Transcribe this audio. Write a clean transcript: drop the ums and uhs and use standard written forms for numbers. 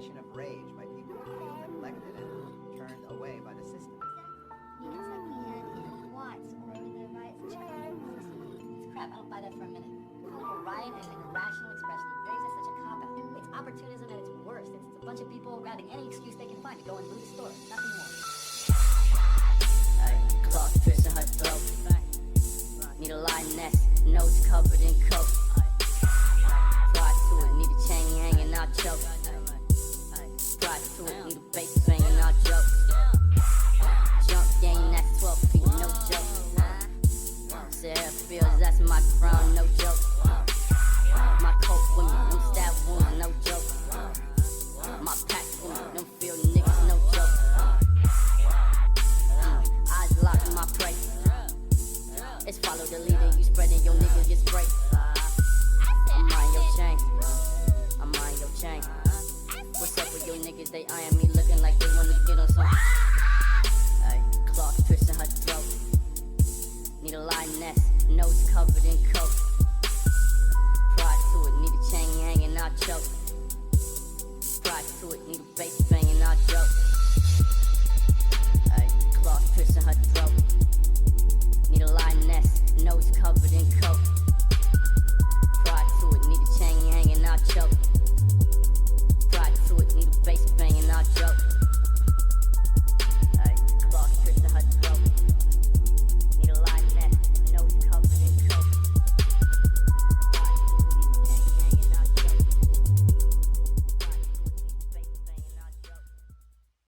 expression of rage by people who feel neglected and turned away by the system. It's like we had in Watts or the riots in China. It's crap, I don't buy that for a minute. Calling a riot and an irrational expression of rage, that's such a cop-out. It's opportunism at its worst. It's a bunch of people grabbing any excuse they can find to go and loot a store. Nothing more. Ay, cloth piercing her throat. Need a lioness, nose covered in coke. Pride to it, need a chain hanging out choke. Pride to it, need a bass banging out joke. Jump game, that's 12 feet, no joke. Sarah Fields, that's my crown, no joke. My coat with me, them stab wounds, no joke. My pack with me, them field niggas, no joke. Eyes locked in my prey. It's follow the leader, you spreading your niggas get sprayed. I'm on your chain, I'm on your chain. What's up with your niggas, they eyeing me looking like they wanna get on some.